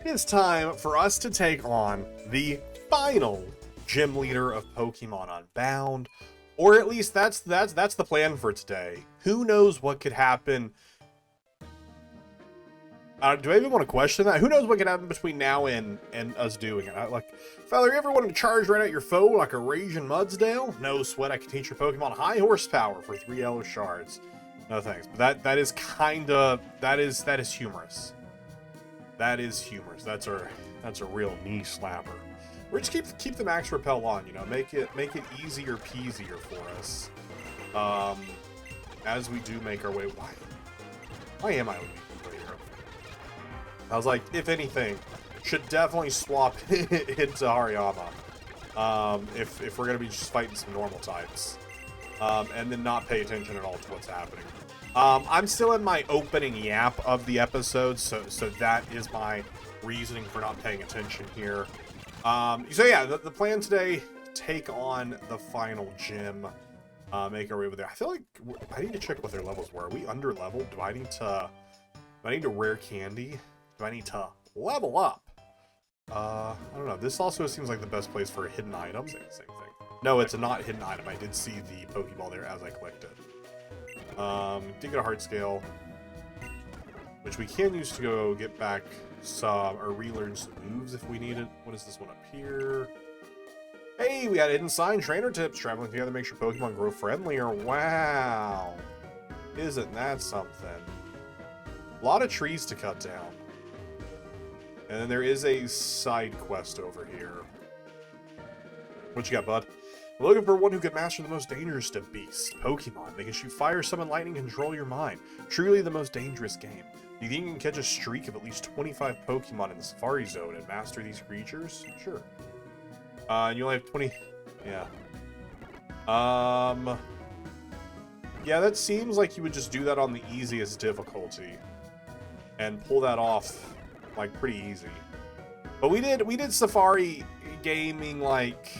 It is time for us to take on the final gym leader of Pokemon Unbound, or at least that's the plan for today. Who knows what could happen? Do I even want to question that? Who knows what could happen between now and us doing it? Like, Feather, you ever want to charge right at your foe like a raging Mudsdale? No sweat, I can teach your Pokemon high horsepower for 3 yellow shards. No thanks. But that is kinda that is humorous. That is humorous. That's a real knee slapper. We're just keep the max repel on, you know, make it easier peasier for us. As we do make our way. Why am I only here? I was like, if anything, should definitely swap into Hariyama. If we're gonna be just fighting some normal types. And then not pay attention at all to what's happening. I'm still in my opening yap of the episode, so that is my reasoning for not paying attention here. So yeah, the plan today, take on the final gym, make our way over there. I feel like I need to check what their levels were. Are we under leveled? Do I need to rare candy? Do I need to level up? I don't know. This also seems like the best place for a hidden item. Same thing. No, it's a not hidden item. I did see the Pokeball there as I clicked it. Did get a heart scale, which we can use to go get back some, or relearn some moves if we need it. What is this one up here? Hey, we got hidden sign trainer tips. Traveling together makes your Pokemon grow friendlier. Wow. Isn't that something? A lot of trees to cut down. And then there is a side quest over here. What you got, bud? We're looking for one who can master the most dangerous of beasts, Pokemon. They can shoot fire, summon lightning, control your mind. Truly the most dangerous game. Do you think you can catch a streak of at least 25 Pokemon in the Safari Zone and master these creatures? Sure. And you only have 20... Yeah. Yeah, that seems like you would just do that on the easiest difficulty. And pull that off, like, pretty easy. But we did Safari gaming, like,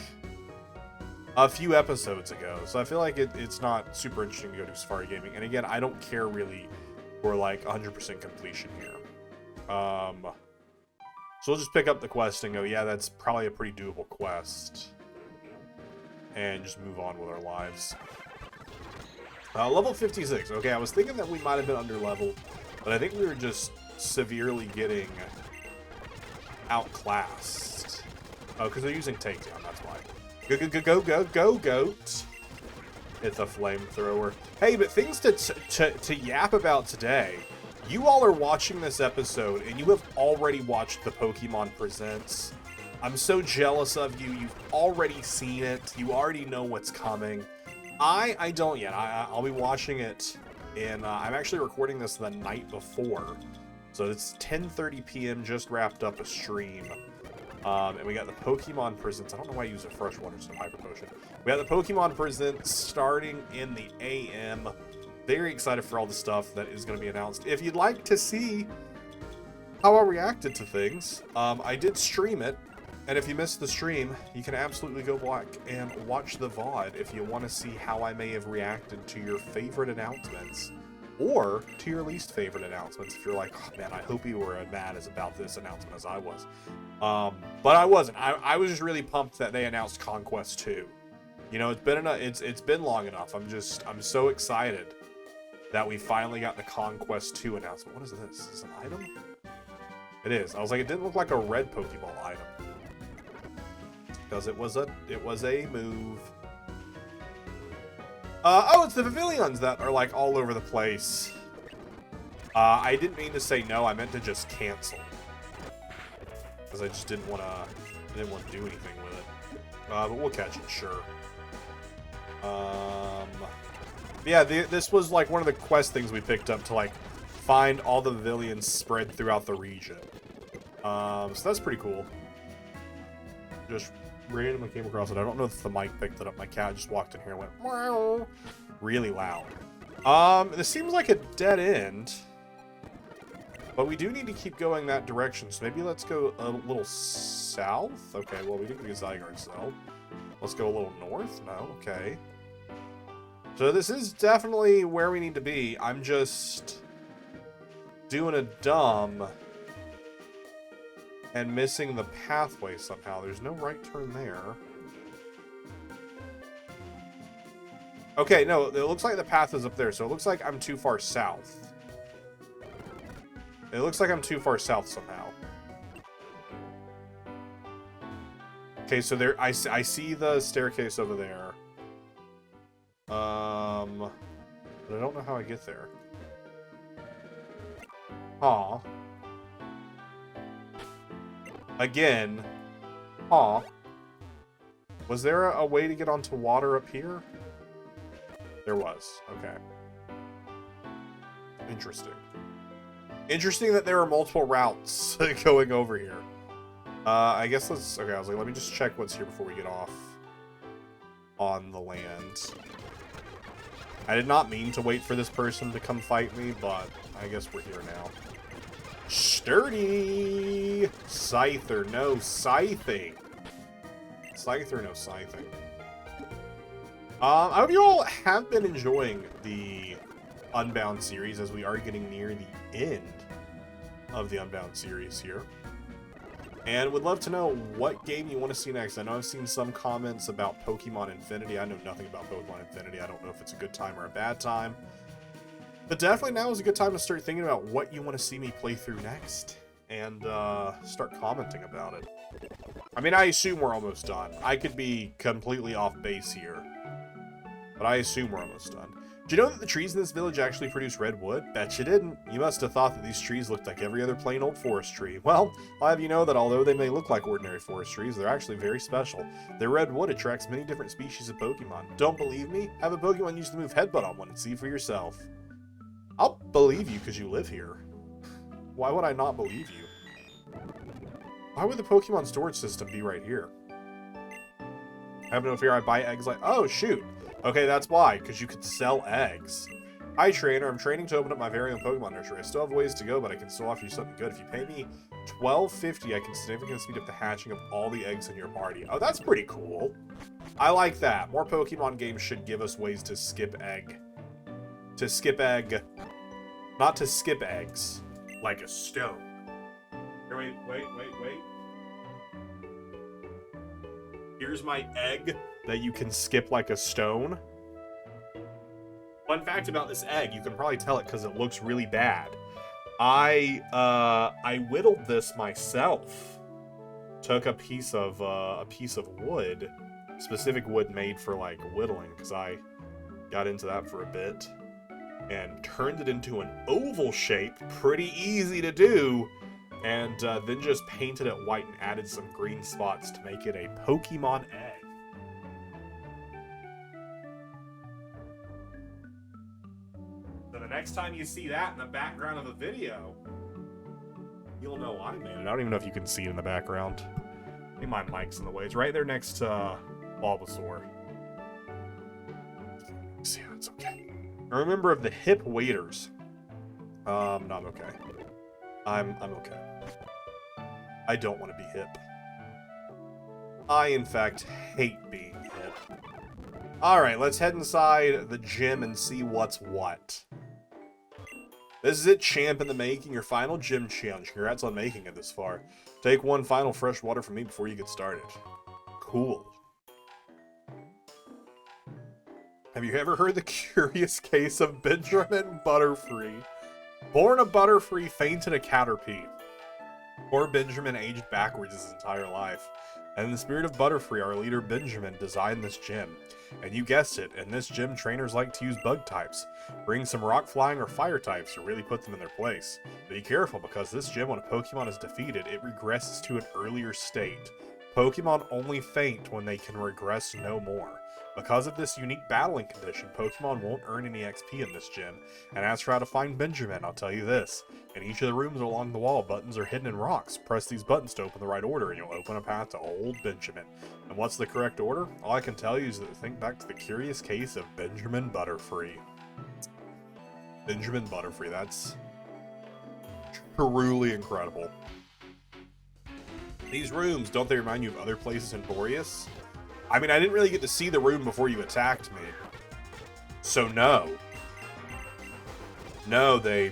a few episodes ago, so I feel like it's not super interesting to go do Safari gaming. And again, I don't care really for like 100% completion here. So we'll just pick up the quest and go, yeah, that's probably a pretty doable quest, and just move on with our lives. Level 56. Okay, I was thinking that we might have been under leveled, but I think we were just severely getting outclassed. Oh, because they're using takedown, that's why. Go, goat. It's a flamethrower. Hey, but things to yap about today. You all are watching this episode, and you have already watched the Pokemon Presents. I'm so jealous of you. You've already seen it. You already know what's coming. I don't yet. I'll be watching it, and I'm actually recording this the night before. So it's 10:30 p.m., just wrapped up a stream. And we got the Pokemon Presents. I don't know why I use a fresh water instead of Hyper Potion. We got the Pokemon Presents starting in the AM. Very excited for all the stuff that is going to be announced. If you'd like to see how I reacted to things, I did stream it. And if you missed the stream, you can absolutely go back and watch the VOD if you want to see how I may have reacted to your favorite announcements. Or to your least favorite announcements, if you're like, oh, man, I hope you were as mad about this announcement as I was. But I wasn't. I was just really pumped that they announced Conquest 2. You know, it's been long enough. I'm so excited that we finally got the Conquest 2 announcement. What is this? Is this an item? It is. I was like, it didn't look like a red Pokeball item. Because it was a move. Oh, it's the pavilions that are like all over the place. I didn't mean to say no, I meant to just cancel. Because I just didn't want to do anything with it. But we'll catch it, sure. Yeah, this was like one of the quest things we picked up to like find all the pavilions spread throughout the region. So that's pretty cool. Just randomly came across it. I don't know if the mic picked it up. My cat just walked in here and went meow, really loud. This seems like a dead end, but we do need to keep going that direction. So maybe let's go a little south. Okay, well we didn't get Zygarde Cell. Let's go a little north. No, okay. So this is definitely where we need to be. I'm just doing a dumb and missing the pathway somehow. There's no right turn there. Okay, no, it looks like the path is up there, so it looks like I'm too far south. It looks like I'm too far south somehow. Okay, so there, I see the staircase over there. But I don't know how I get there. Aw. Again. Aw. Was there a way to get onto water up here? There was. Okay. Interesting. Interesting that there are multiple routes going over here. I guess let's... Okay, I was like, let me just check what's here before we get off on the land. I did not mean to wait for this person to come fight me, but I guess we're here now. Sturdy! Scyther, no scything. Scyther, no scything. I hope you all have been enjoying the Unbound series, as we are getting near the end of the Unbound series here. And would love to know what game you want to see next. I know I've seen some comments about Pokemon Infinity. I know nothing about Pokemon Infinity. I don't know if it's a good time or a bad time. But definitely now is a good time to start thinking about what you want to see me play through next. And start commenting about it. I mean, I assume we're almost done. I could be completely off base here. But I assume we're almost done. Do you know that the trees in this village actually produce red wood? Bet you didn't. You must have thought that these trees looked like every other plain old forest tree. Well, I'll have you know that although they may look like ordinary forest trees, they're actually very special. Their red wood attracts many different species of Pokemon. Don't believe me? Have a Pokemon use the move Headbutt on one and see for yourself. I'll believe you because you live here. Why would I not believe you? Why would the Pokemon storage system be right here? Have no fear, I buy eggs like... Oh, shoot. Okay, that's why, because you could sell eggs. Hi, trainer. I'm training to open up my very own Pokemon nursery. I still have ways to go, but I can still offer you something good. If you pay me $12.50, I can significantly speed up the hatching of all the eggs in your party. Oh, that's pretty cool. I like that. More Pokemon games should give us ways to skip egg. To skip egg. Not to skip eggs. Like a stone. Here, wait. Here's my egg that you can skip like a stone. Fun fact about this egg, you can probably tell it because it looks really bad. I whittled this myself. Took a piece of wood, specific wood made for like whittling, because I got into that for a bit, and turned it into an oval shape. Pretty easy to do. And then just painted it white and added some green spots to make it a Pokemon egg. So the next time you see that in the background of a video, you'll know I made it. I don't even know if you can see it in the background. I think my mic's in the way. It's right there next to Bulbasaur. See, that's okay. I'm a member of the hip waiters. No, I'm okay. I'm okay. I don't want to be hip. I, in fact, hate being hip. Alright, let's head inside the gym and see what's what. This is it, champ in the making, your final gym challenge. Congrats on making it this far. Take one final fresh water from me before you get started. Cool. Have you ever heard the curious case of Benjamin Butterfree? Born a Butterfree, fainted a Caterpie. Poor Benjamin aged backwards his entire life. And in the spirit of Butterfree, our leader Benjamin designed this gym. And you guessed it, in this gym trainers like to use bug types. Bring some rock flying or fire types to really put them in their place. But be careful, because this gym, when a Pokemon is defeated, it regresses to an earlier state. Pokemon only faint when they can regress no more. Because of this unique battling condition, Pokemon won't earn any XP in this gym. And as for how to find Benjamin, I'll tell you this. In each of the rooms along the wall, buttons are hidden in rocks. Press these buttons to open the right order, and you'll open a path to old Benjamin. And what's the correct order? All I can tell you is that think back to the curious case of Benjamin Butterfree. Benjamin Butterfree, that's truly incredible. These rooms, don't they remind you of other places in Borrius? I mean, I didn't really get to see the room before you attacked me. So no. No, they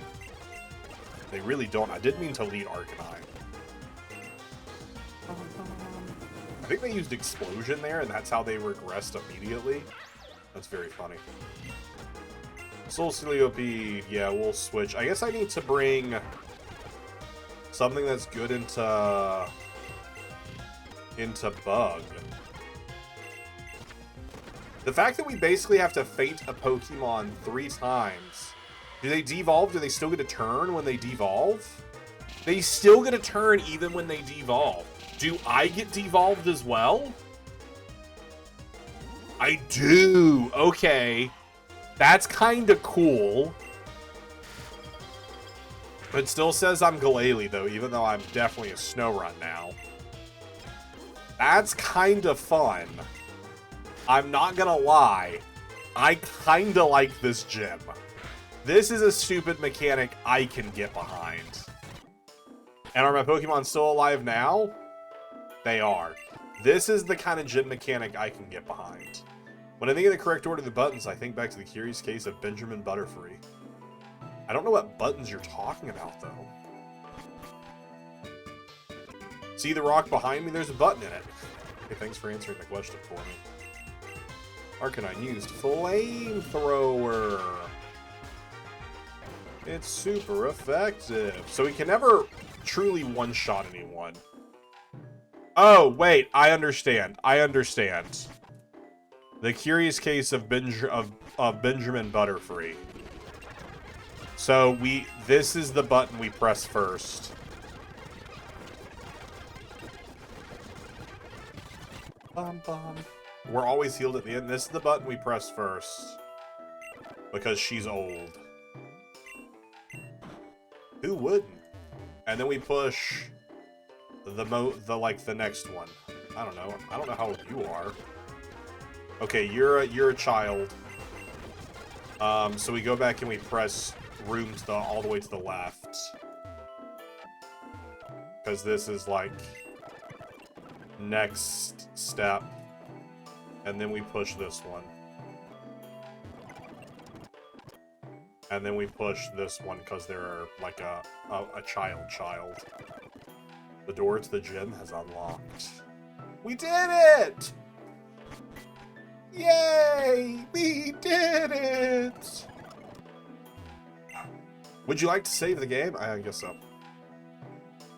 really don't. I didn't mean to lead Arcanine. think they used Explosion there, and that's how they regressed immediately. That's very funny. Soul Celiope, yeah, we'll switch. I guess I need to bring something that's good into Bug. The fact that we basically have to faint a Pokemon 3 times. Do they devolve? Do they still get a turn when they devolve? They still get a turn even when they devolve. Do I get devolved as well? I do. Okay. That's kind of cool. It still says I'm Glalie, though, even though I'm definitely a Snorunt now. That's kind of fun. I'm not gonna lie. I kind of like this gym. This is a stupid mechanic I can get behind. And are my Pokemon still alive now? They are. This is the kind of gym mechanic I can get behind. When I think of the correct order of the buttons, I think back to the curious case of Benjamin Butterfree. I don't know what buttons you're talking about, though. See the rock behind me? There's a button in it. Okay, thanks for answering the question for me. Arcanine used Flamethrower. It's super effective. So he can never truly one-shot anyone. Oh, wait. I understand. I understand. The curious case of Benjamin Butterfree. So this is the button we press first. Bum, bum. We're always healed at the end. This is the button we press first. Because she's old. Who wouldn't? And then we push the next one. I don't know. I don't know how old you are. Okay, you're a child. So we go back and we press room to all the way to the left. Because this is like next step. And then we push this one. And then we push this one because they're like a child. The door to the gym has unlocked. We did it! Yay! We did it! Would you like to save the game? I guess so.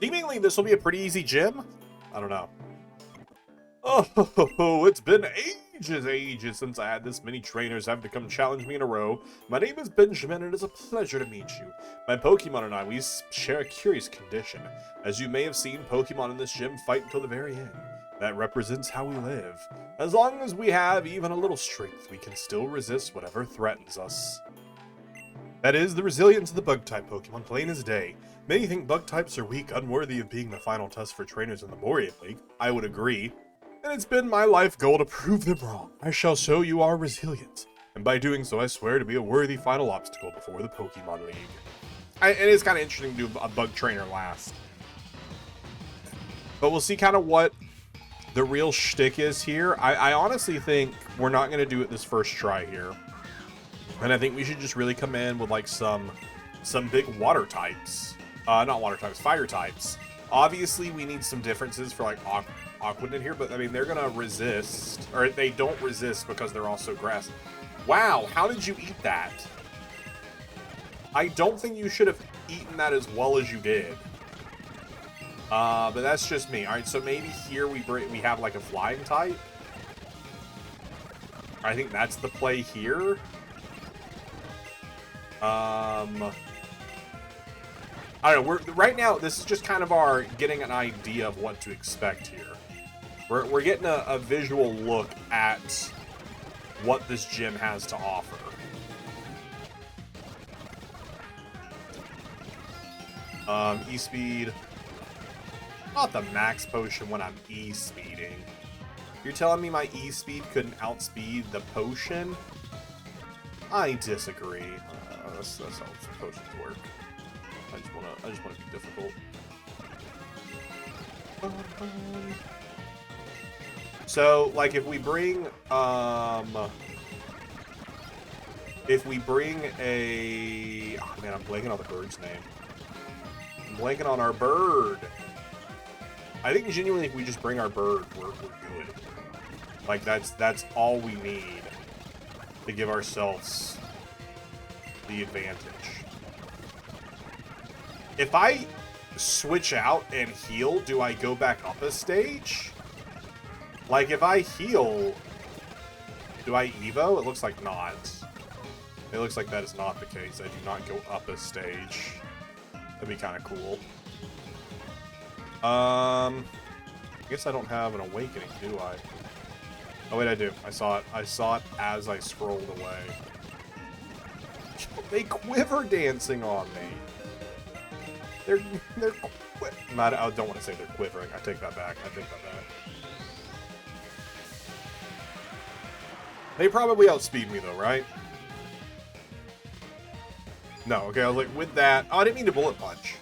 Seemingly, this will be a pretty easy gym. I don't know. Oh, it's been ages since I had this many trainers having to come challenge me in a row. My name is Benjamin, and it is a pleasure to meet you. My Pokemon and I, we share a curious condition. As you may have seen, Pokemon in this gym fight until the very end. That represents how we live. As long as we have even a little strength, we can still resist whatever threatens us. That is the resilience of the Bug-type Pokemon, plain as day. Many think Bug-types are weak, unworthy of being the final test for trainers in the Borrius League. I would agree. And it's been my life goal to prove them wrong. I shall show you our resilience. And by doing so, I swear to be a worthy final obstacle before the Pokemon League. It is kind of interesting to do a Bug trainer last. But we'll see kind of what the real shtick is here. I honestly think we're not going to do it this first try here. And I think we should just really come in with like some big water types. Not water types, fire types. Obviously, we need some differences for like Aquanet in here, but I mean, they're gonna resist, or they don't resist because they're also grass. Wow, how did you eat that? I don't think you should have eaten that as well as you did. But that's just me. All right, so maybe here we have like a flying type. I think that's the play here. I don't know. Right now, this is just kind of our getting an idea of what to expect here. We're getting a visual look at what this gym has to offer. E-speed. Not the max potion when I'm E-speeding. You're telling me my E-speed couldn't outspeed the potion? I disagree. That's how potions work. I just wanna be difficult. So, like, if we bring a... Oh, man, I'm blanking on the bird's name. I'm blanking on our bird. I think genuinely if we just bring our bird, we're good. Like, that's all we need to give ourselves the advantage. If I switch out and heal, do I go back up a stage? Like, if I heal, do I Evo? It looks like not. It looks like that is not the case. I do not go up a stage. That'd be kind of cool. I guess I don't have an awakening, do I? Oh wait, I do. I saw it. I saw it as I scrolled away. They quiver dancing on me. They're not. I don't want to say they're quivering. I take that back. I take that back. They probably outspeed me though, right? No. Okay, I was like, with that. Oh, I didn't mean to bullet punch.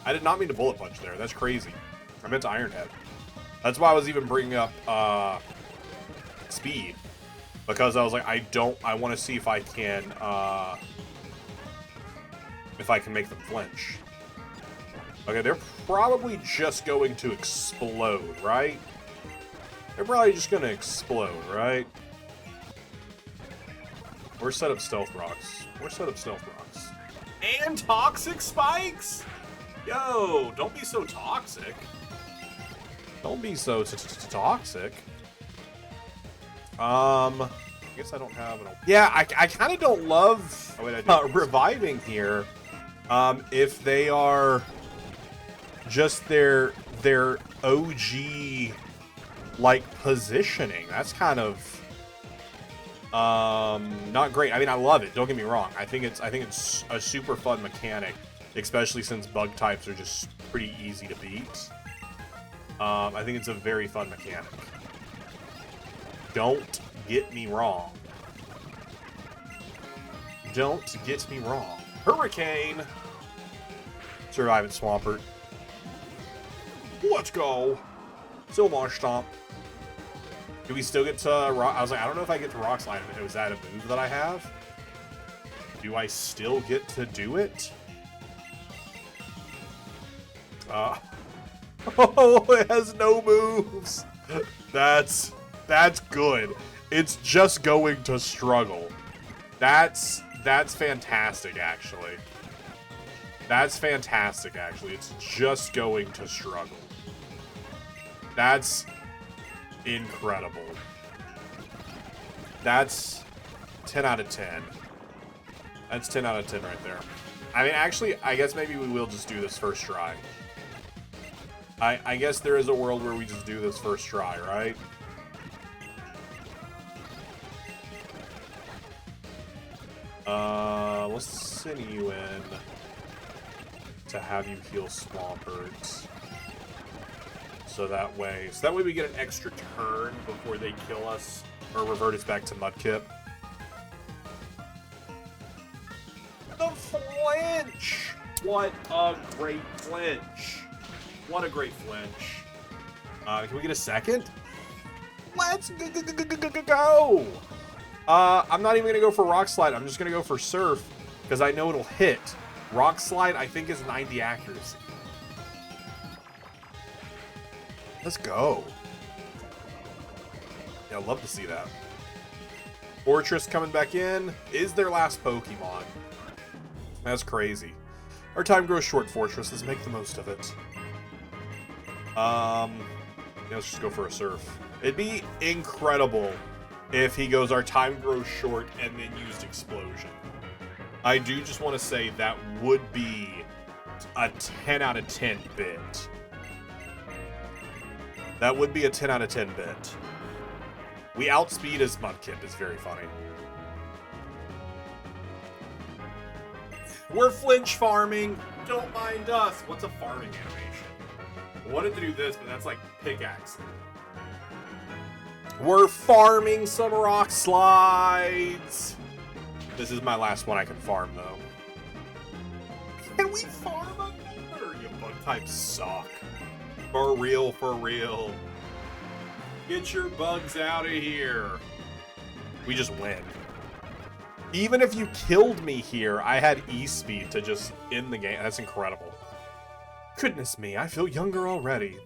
I did not mean to bullet punch there. That's crazy. I meant to Iron Head. That's why I was even bringing up speed, because I was like, I want to see if I can make them flinch. Okay, they're probably just going to explode, right? They're probably just going to explode, right? We're set up stealth rocks. We're set up stealth rocks. And toxic spikes? Yo, don't be so toxic. Don't be so toxic. I guess I don't have an... Yeah, I kind of don't love reviving here. If they are just their OG like positioning, that's kind of not great. I mean, I love it. Don't get me wrong. I think it's a super fun mechanic, especially since bug types are just pretty easy to beat. I think it's a very fun mechanic. Don't get me wrong. Don't get me wrong. Hurricane! Survive it, Swampert. Let's go! Silmar Stomp. Do we still get to Rock? I was like, I don't know if I get to Rock Slide. Was that a move that I have? Do I still get to do it? Oh, it has no moves. That's good. It's just going to struggle. That's fantastic, actually. That's fantastic, actually. It's just going to struggle. That's incredible. That's 10 out of 10. That's 10 out of 10 right there. I mean, actually, I guess maybe we will just do this first try. I guess there is a world where we just do this first try, right? Let's send you in to have you heal Swampert. So that way we get an extra turn before they kill us or revert us back to Mudkip. The flinch! What a great flinch! What a great flinch. Can we get a second? Let's go! I'm not even going to go for Rock Slide. I'm just going to go for Surf because I know it'll hit. Rock Slide, I think, is 90 accuracy. Let's go. Yeah, I'd love to see that. Fortress coming back in is their last Pokemon. That's crazy. Our time grows short, Fortress. Let's make the most of it. Yeah, let's just go for a Surf. It'd be incredible if he goes, our time grows short, and then used Explosion. I do just want to say that would be a 10 out of 10 bit. That would be a 10 out of 10 bit. We outspeed his Mudkip is very funny. We're flinch farming. Don't mind us. What's a farming animation? I wanted to do this, but that's like pickaxing. We're farming some rock slides. This is my last one I can farm, though. Can we farm another? You bug types suck. For real, for real. Get your bugs out of here. We just win. Even if you killed me here, I had E-Speed to just end the game. That's incredible. Goodness me, I feel younger already.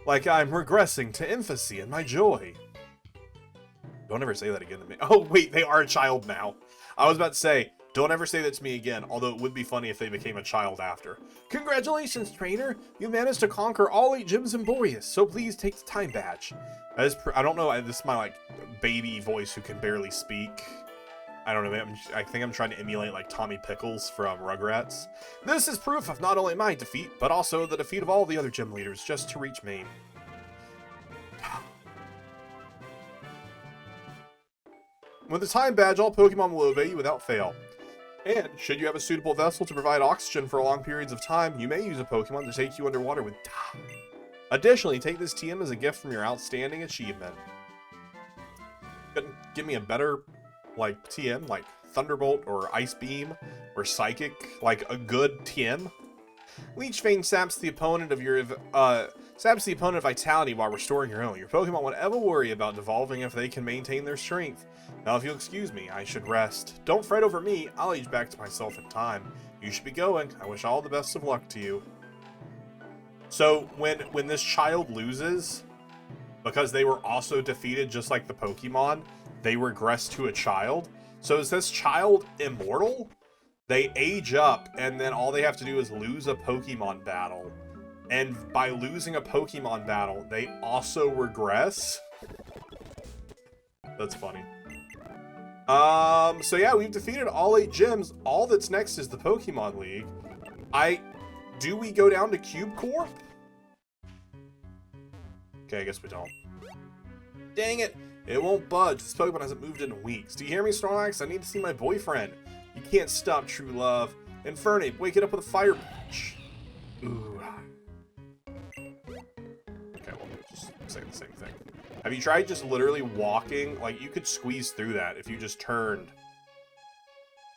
Like I'm regressing to infancy in my joy. Don't ever say that again to me. Oh, wait, they are a child now. I was about to say, don't ever say that to me again, although it would be funny if they became a child after. Congratulations, trainer! You managed to conquer all 8 gyms in Borrius, so please take the time badge. I don't know, this is my, like, baby voice who can barely speak. I don't know, I think I'm trying to emulate, like, Tommy Pickles from Rugrats. This is proof of not only my defeat, but also the defeat of all the other gym leaders just to reach Maine. With the time badge, all Pokemon will obey you without fail. And, should you have a suitable vessel to provide oxygen for long periods of time, you may use a Pokemon to take you underwater with time. Additionally, take this TM as a gift from your outstanding achievement. Couldn't give me a better, like, TM, like Thunderbolt or Ice Beam or Psychic, like a good TM. Leech Fang saps the opponent of your vitality while restoring your own. Your Pokemon won't ever worry about devolving if they can maintain their strength. Now, if you'll excuse me, I should rest. Don't fret over me. I'll age back to myself in time. You should be going. I wish all the best of luck to you. So, when this child loses, because they were also defeated just like the Pokemon, they regress to a child. So is this child immortal? They age up, and then all they have to do is lose a Pokemon battle. And by losing a Pokemon battle, they also regress? That's funny. So yeah, we've defeated all 8 gyms. All that's next is the Pokemon League. Do we go down to Cube Corp? Okay, I guess we don't. Dang it! It won't budge. This Pokemon hasn't moved in weeks. Do you hear me, Snorlax? I need to see my boyfriend. You can't stop true love. Infernape, wake it up with a fire punch. Ooh. Okay, well, just say the same thing. Have you tried just literally walking? Like, you could squeeze through that if you just turned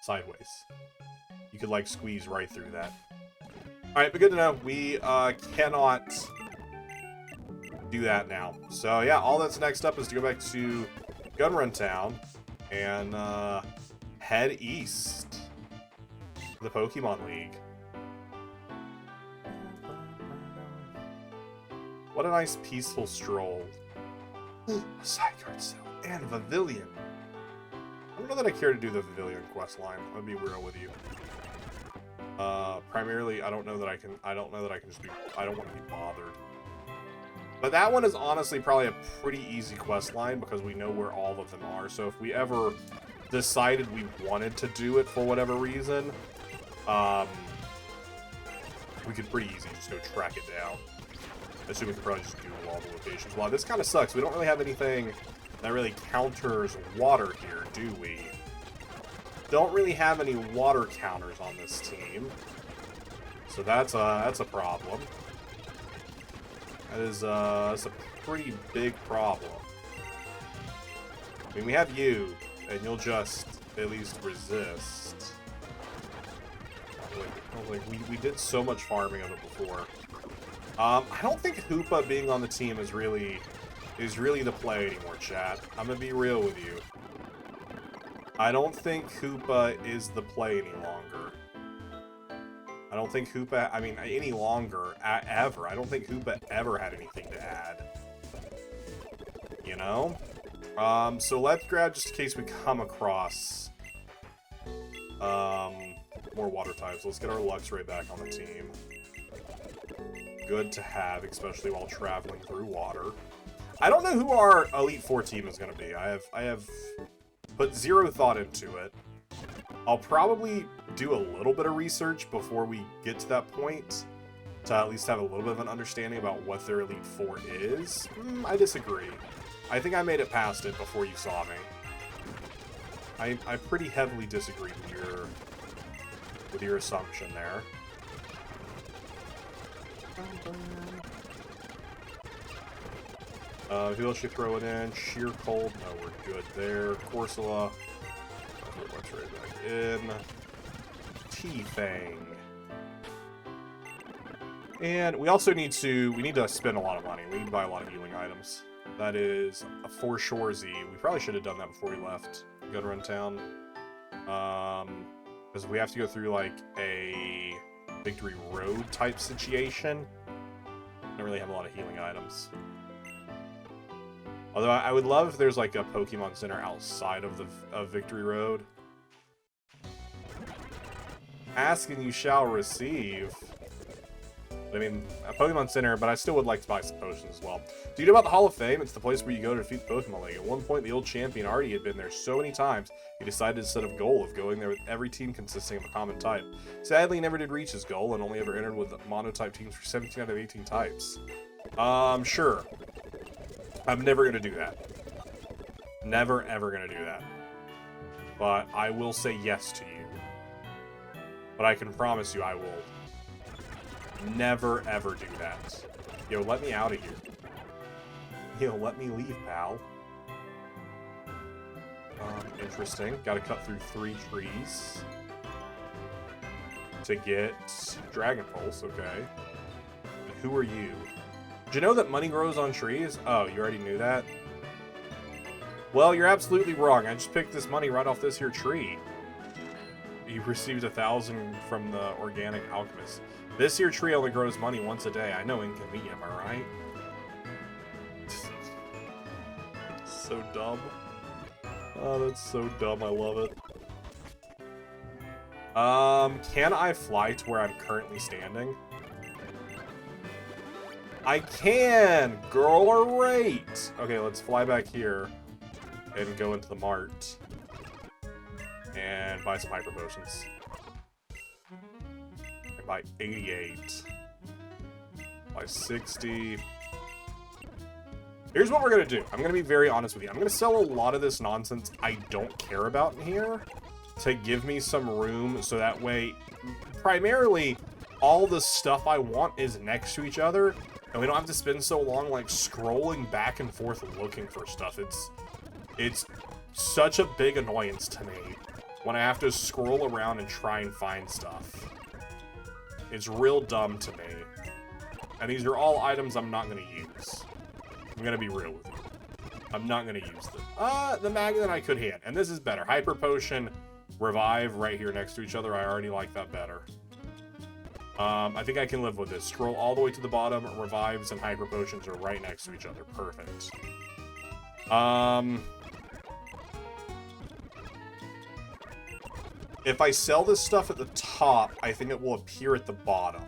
sideways. You could, like, squeeze right through that. Alright, but good to know. We cannot do that now. So, yeah, all that's next up is to go back to Gunrun Town and head east to the Pokemon League. What a nice peaceful stroll. A sidecard cell and Pavilion. I don't know that I care to do the Pavilion quest line. I'm gonna be real with you. Primarily, I don't know that I can just be, I don't want to be bothered. But that one is honestly probably a pretty easy quest line because we know where all of them are. So if we ever decided we wanted to do it for whatever reason, we could pretty easily just go track it down. I assume we could probably just Google all the locations. Wow, this kind of sucks. We don't really have anything that really counters water here, do we? Don't really have any water counters on this team. So that's a problem. That's a pretty big problem. I mean, we have you, and you'll just at least resist. Like we did so much farming of it before. I don't think Hoopa being on the team is really the play anymore, chat. I'm gonna be real with you. I don't think Hoopa is the play any longer. I don't think Hoopa, I mean, any longer, ever. I don't think Hoopa ever had anything to add. You know? So let's grab, just in case we come across more water types. Let's get our Luxray back on the team. Good to have, especially while traveling through water. I don't know who our Elite Four team is going to be. I have put zero thought into it. I'll probably do a little bit of research before we get to that point to at least have a little bit of an understanding about what their Elite Four is. I disagree. I think I made it past it before you saw me. I pretty heavily disagree with your assumption there. Who else should throw it in? Sheer Cold. No, we're good there. Corsola. Let's right back in. T-Fang. And we also need to spend a lot of money. We need to buy a lot of healing items. That is a For Sure Z. We probably should have done that before we left Gunrun Town. Because we have to go through like a Victory Road type situation. Don't really have a lot of healing items. Although I would love if there's like a Pokemon Center outside of the Victory Road. Ask and you shall receive. I mean, a Pokemon Center, but I still would like to buy some potions as well. Do you know about the Hall of Fame? It's the place where you go to defeat the Pokemon League. At one point, the old champion already had been there so many times, he decided to set a goal of going there with every team consisting of a common type. Sadly, he never did reach his goal and only ever entered with monotype teams for 17 out of 18 types. Sure. I'm never going to do that. Never, ever going to do that. But I will say yes to you. But I can promise you I will never, ever do that. Yo, let me out of here. Yo, let me leave, pal. Interesting. Gotta cut through 3 trees to get Dragon Pulse, okay. And who are you? Did you know that money grows on trees? Oh, you already knew that? Well, you're absolutely wrong. I just picked this money right off this here tree. You received 1,000 from the Organic Alchemist. This here tree only grows money once a day. I know, inconvenient, am I right? So dumb. Oh, that's so dumb. I love it. Can I fly to where I'm currently standing? I can! Girl, alright! Okay, let's fly back here and go into the mart and buy some hyper potions. And buy 88. Buy 60. Here's what we're gonna do. I'm gonna be very honest with you. I'm gonna sell a lot of this nonsense I don't care about in here to give me some room so that way, primarily, all the stuff I want is next to each other and we don't have to spend so long like scrolling back and forth looking for stuff. It's such a big annoyance to me when I have to scroll around and try and find stuff. It's real dumb to me. And these are all items I'm not going to use. I'm going to be real with you. I'm not going to use them. The magnet I could hit. And this is better. Hyper Potion, Revive right here next to each other. I already like that better. I think I can live with this. Scroll all the way to the bottom. Revives and Hyper Potions are right next to each other. Perfect. If I sell this stuff at the top, I think it will appear at the bottom.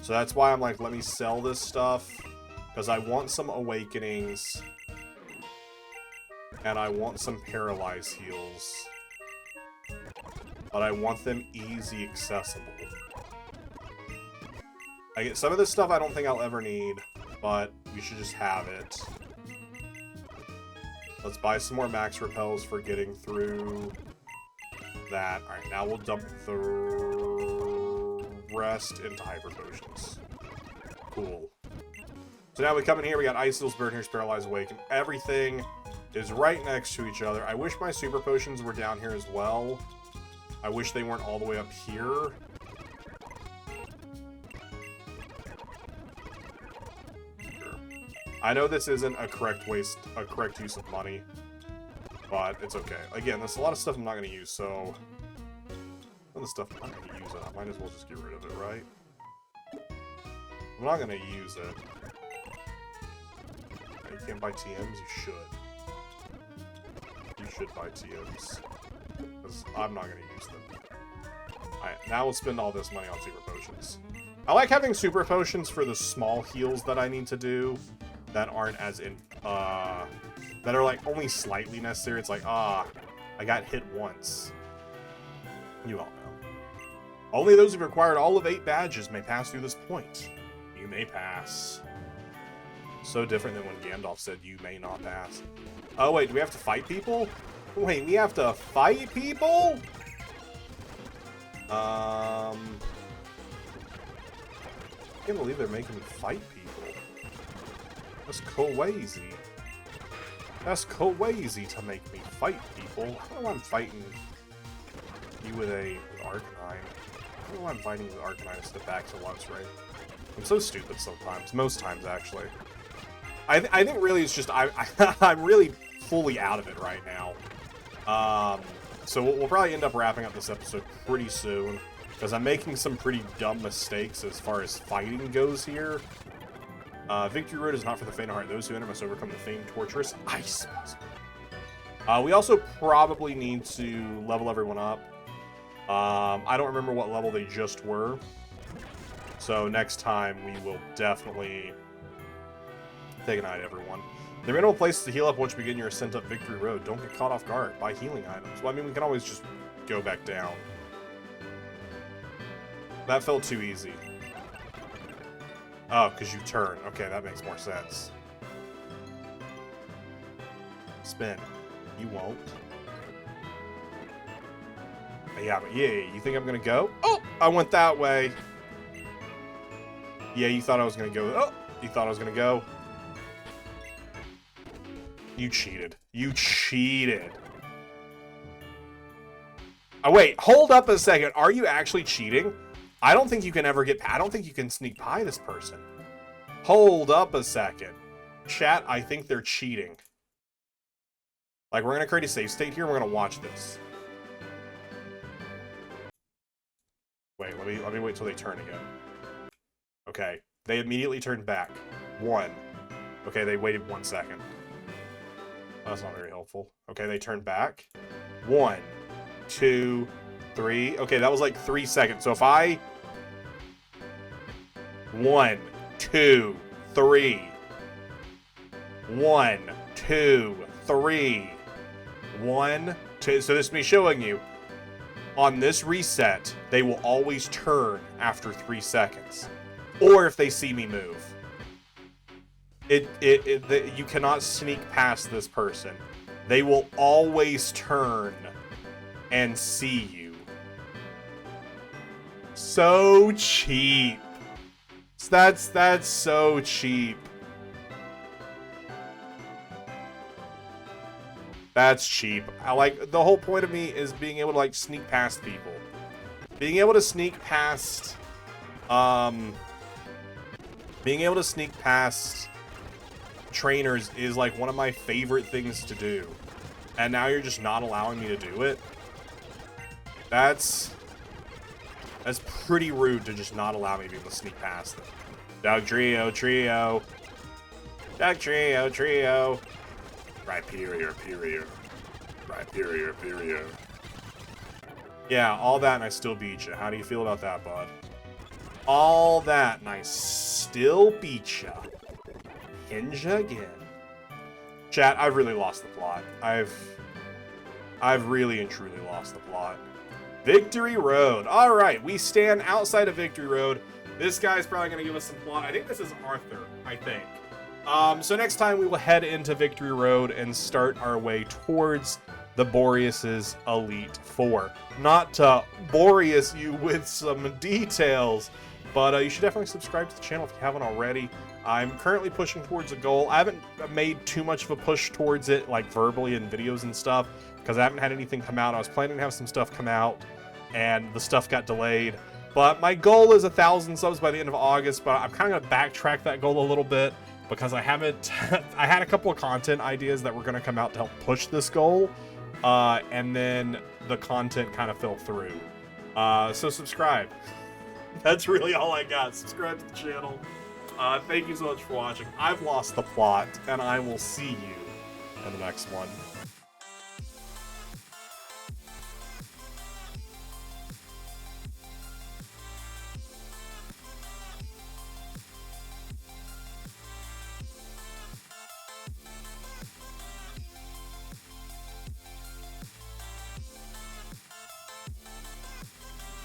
So that's why I'm like, let me sell this stuff. Because I want some Awakenings. And I want some Paralyze Heals. But I want them easy accessible. I get some of this stuff I don't think I'll ever need, but we should just have it. Let's buy some more Max Repels for getting through that. Alright, now we'll dump the rest into Hyper Potions. Cool. So now we come in here, we got Ice Heals, Burn Here's Paralyze, Awaken. Everything is right next to each other. I wish my Super Potions were down here as well. I wish they weren't all the way up here. I know this isn't a correct use of money, but it's okay. Again, there's a lot of stuff I'm not going to use, so some of the stuff I'm not going to use it. I might as well just get rid of it, right? I'm not going to use it. You can't buy TMs? You should. You should buy TMs. Because I'm not going to use them. Alright, now we'll spend all this money on Super Potions. I like having Super Potions for the small heals that I need to do. That aren't as in, that are like only slightly necessary. It's like, I got hit once. You all know. Only those who've acquired all of 8 badges may pass through this point. You may pass. So different than when Gandalf said you may not pass. Oh wait, do we have to fight people? Wait, we have to fight people? I can't believe they're making me fight people. That's crazy. That's crazy to make me fight people. I don't know why I'm fighting you with Arcanine. I don't know why I'm fighting you with Arcanine and step back to Luxray. I'm so stupid sometimes. Most times, actually. I think really it's just I'm really fully out of it right now. So we'll probably end up wrapping up this episode pretty soon. Because I'm making some pretty dumb mistakes as far as fighting goes here. Victory Road is not for the faint of heart. Those who enter must overcome the famed torturous ice. We also probably need to level everyone up. I don't remember what level they just were. So next time we will definitely take an eye to everyone. There are no places to heal up once you begin your ascent up Victory Road. Don't get caught off guard by healing items. Well, I mean, we can always just go back down. That felt too easy. Oh, because you turn. Okay, that makes more sense. Spin. You won't. Yeah, but yeah, you think I'm gonna go? Oh, I went that way. Yeah, you thought I was gonna go. Oh, you thought I was gonna go. You cheated. You cheated. Oh, wait, hold up a second. Are you actually cheating? I don't think you can ever get... I don't think you can sneak by this person. Hold up a second. Chat, I think they're cheating. Like, we're going to create a save state here. We're going to watch this. Wait, let me wait till they turn again. Okay. They immediately turned back. 1. Okay, they waited 1 second. That's not very helpful. Okay, they turned back. 1, 2, 3. Okay, that was like 3 seconds. So if I... 1, 2, 3. 1, 2, 3. 1, 2. So this is me showing you. On this reset, they will always turn after 3 seconds. Or if they see me move. You cannot sneak past this person. They will always turn and see you. So cheap. That's so cheap. That's cheap. I like the whole point of me is being able to like sneak past people. Being able to sneak past trainers is like one of my favorite things to do. And now you're just not allowing me to do it. That's pretty rude to just not allow me to be able to sneak past them. Dog trio. Dog trio. Rhyperior. Yeah, all that and I still beat you. How do you feel about that, bud? All that and I still beat you. Hinge again. Chat, I've really lost the plot. I've really and truly lost the plot. Victory Road. All right, we stand outside of Victory Road. This guy's probably going to give us some plot. I think this is Arthur, I think. So next time we will head into Victory Road and start our way towards the Borrius' Elite Four. Not to Borrius you with some details, but you should definitely subscribe to the channel if you haven't already. I'm currently pushing towards a goal. I haven't made too much of a push towards it, like verbally in videos and stuff, because I haven't had anything come out. I was planning to have some stuff come out, and the stuff got delayed. But my goal is 1,000 subs by the end of August, but I'm kind of going to backtrack that goal a little bit, because I haven't... I had a couple of content ideas that were going to come out to help push this goal, and then the content kind of fell through. So subscribe. That's really all I got. Subscribe to the channel. Thank you so much for watching. I've lost the plot, and I will see you in the next one.